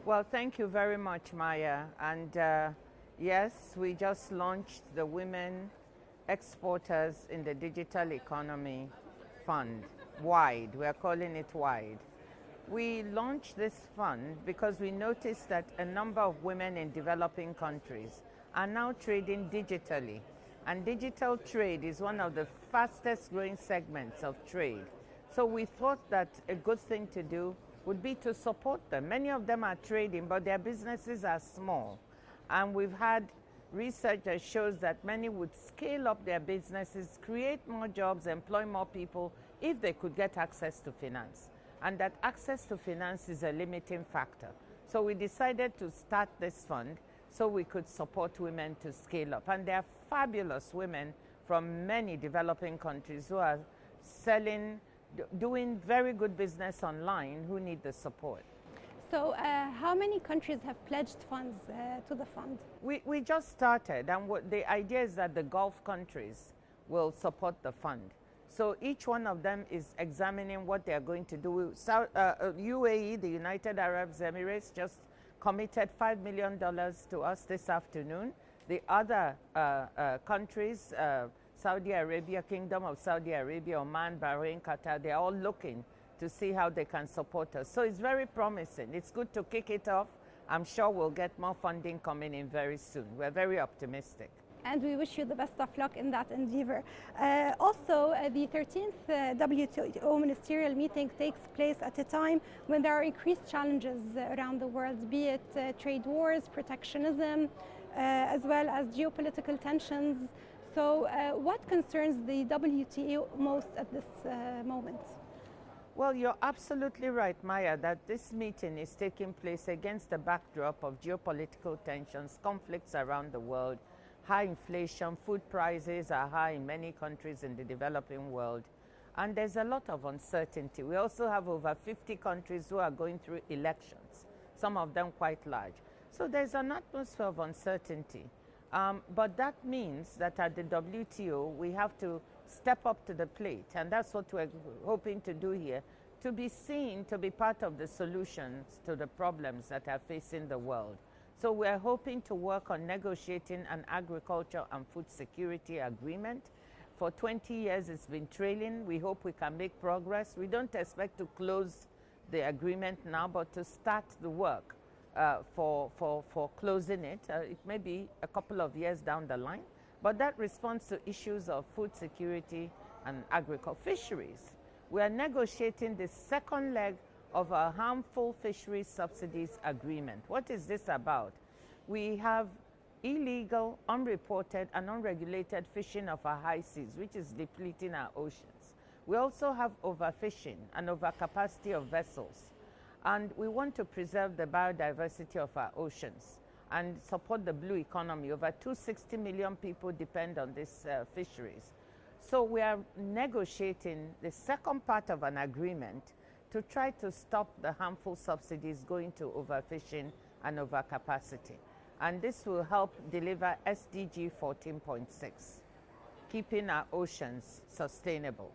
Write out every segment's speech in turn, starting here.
Well, thank you very much, Maya. And yes, we just launched the Women Exporters in the Digital Economy Fund, WIDE. We are calling it WIDE. We launched this fund because we noticed that a number of women in developing countries are now trading digitally. And digital trade is one of the fastest growing segments of trade. So we thought that a good thing to do would be to support them. Many of them are trading, but their businesses are small. And we've had research that shows that many would scale up their businesses, create more jobs, employ more people if they could get access to finance. And that access to finance is a limiting factor. So we decided to start this fund so we could support women to scale up. And there are fabulous women from many developing countries who are selling, doing very good business online who need the support. So how many countries have pledged funds to the fund? We just started, and the idea is that the Gulf countries will support the fund. So each one of them is examining what they are going to do. UAE, the United Arab Emirates, just committed $5 million to us this afternoon. The other countries, Saudi Arabia, Kingdom of Saudi Arabia, Oman, Bahrain, Qatar, they're all looking to see how they can support us. So it's very promising. It's good to kick it off. I'm sure we'll get more funding coming in very soon. We're very optimistic. And we wish you the best of luck in that endeavor. Also, the 13th WTO ministerial meeting takes place at a time when there are increased challenges around the world, be it trade wars, protectionism, as well as geopolitical tensions. So what concerns the WTO most at this moment? Well, you're absolutely right, Maya, that this meeting is taking place against the backdrop of geopolitical tensions, conflicts around the world, high inflation, food prices are high in many countries in the developing world, and there's a lot of uncertainty. We also have over 50 countries who are going through elections, some of them quite large. So there's an atmosphere of uncertainty. But that means that at the WTO, we have to step up to the plate, and that's what we're hoping to do here, to be seen to be part of the solutions to the problems that are facing the world. So we're hoping to work on negotiating an agriculture and food security agreement. For 20 years it's been trailing. We hope we can make progress. We don't expect to close the agreement now, but to start the work for closing it. It may be a couple of years down the line, but that responds to issues of food security and agriculture. Fisheries. We are negotiating the second leg of a harmful fisheries subsidies agreement. What is this about? We have illegal, unreported, and unregulated fishing of our high seas, which is depleting our oceans. We also have overfishing and overcapacity of vessels. And we want to preserve the biodiversity of our oceans and support the blue economy. Over 260 million people depend on these fisheries. So we are negotiating the second part of an agreement to try to stop the harmful subsidies going to overfishing and overcapacity. And this will help deliver SDG 14.6, keeping our oceans sustainable.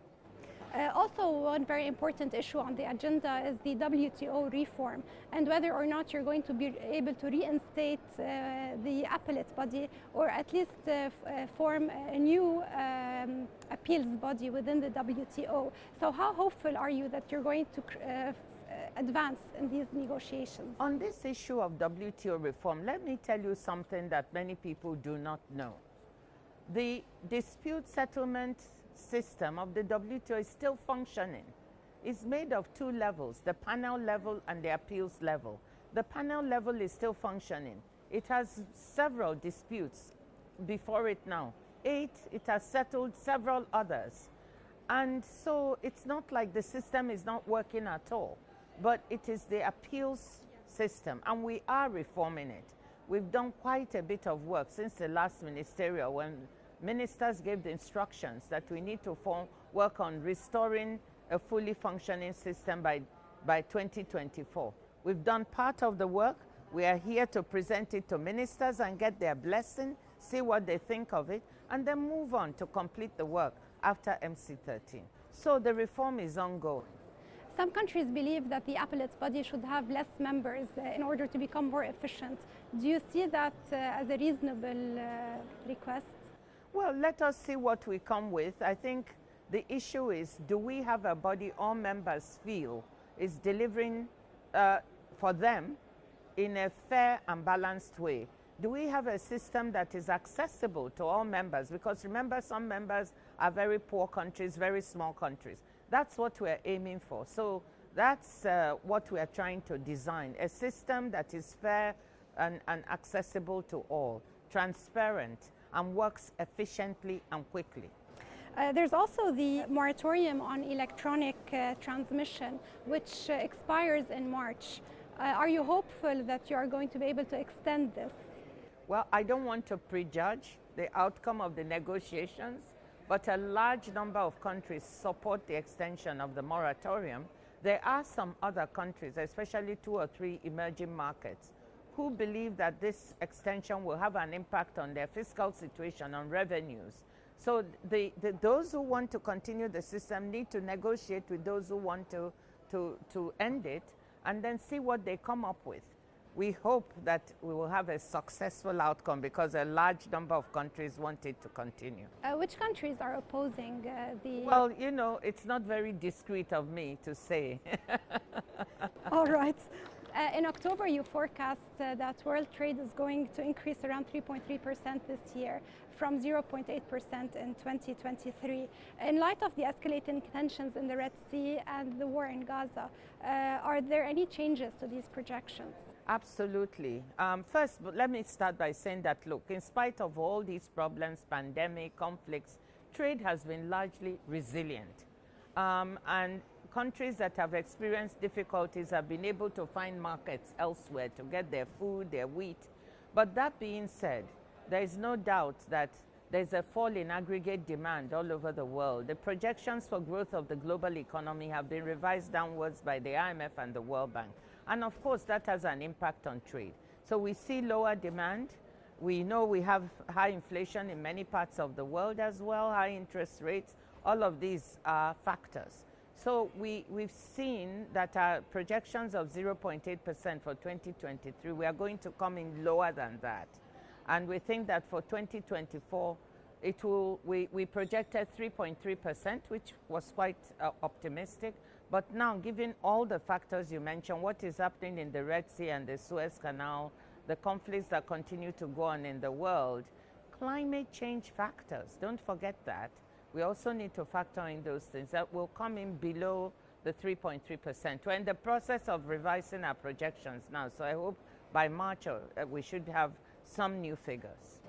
Also, one very important issue on the agenda is the WTO reform, and whether or not you're going to be able to reinstate the appellate body, or at least form a new appeals body within the WTO. So how hopeful are you that you're going to advance in these negotiations? On this issue of WTO reform, let me tell you something that many people do not know. The dispute settlement system of the WTO is still functioning. It's made of two levels, the panel level and the appeals level. The panel level is still functioning. It has several disputes before it now. 8, it has settled several others. And so it's not like the system is not working at all, but it is the appeals system, and we are reforming it. We've done quite a bit of work since the last ministerial, when ministers gave the instructions that we need to work on restoring a fully functioning system by 2024. We've done part of the work. We are here to present it to ministers and get their blessing, see what they think of it, and then move on to complete the work after MC13. So the reform is ongoing. Some countries believe that the appellate body should have less members in order to become more efficient. Do you see that as a reasonable request? Well, let us see what we come with. I think the issue is, do we have a body all members feel is delivering for them in a fair and balanced way? Do we have a system that is accessible to all members? Because remember, some members are very poor countries, very small countries. That's what we're aiming for. So that's what we are trying to design, a system that is fair and accessible to all, transparent, and works efficiently and quickly. There's also the moratorium on electronic transmission, which expires in March. Are you hopeful that you are going to be able to extend this? Well, I don't want to prejudge the outcome of the negotiations, but a large number of countries support the extension of the moratorium. There are some other countries, especially 2 or 3 emerging markets, who believe that this extension will have an impact on their fiscal situation, on revenues. So those who want to continue the system need to negotiate with those who want to end it, and then see what they come up with. We hope that we will have a successful outcome because a large number of countries want it to continue. Which countries are opposing the... Well, you know, it's not very discreet of me to say. All right. In October, you forecast that world trade is going to increase around 3.3% this year, from 0.8% in 2023. In light of the escalating tensions in the Red Sea and the war in Gaza, are there any changes to these projections? Absolutely. First, let me start by saying that, look, in spite of all these problems, pandemic, conflicts, trade has been largely resilient. And countries that have experienced difficulties have been able to find markets elsewhere to get their food, their wheat. But that being said, there is no doubt that there's a fall in aggregate demand all over the world. The projections for growth of the global economy have been revised downwards by the IMF and the World Bank. And of course, that has an impact on trade. So we see lower demand. We know we have high inflation in many parts of the world as well, high interest rates. All of these are factors. So we've seen that our projections of 0.8% for 2023, we are going to come in lower than that. And we think that for 2024, we projected 3.3%, which was quite optimistic. But now, given all the factors you mentioned, what is happening in the Red Sea and the Suez Canal, the conflicts that continue to go on in the world, climate change factors, don't forget that. We also need to factor in those things that will come in below the 3.3%. We're in the process of revising our projections now, so I hope by March we should have some new figures.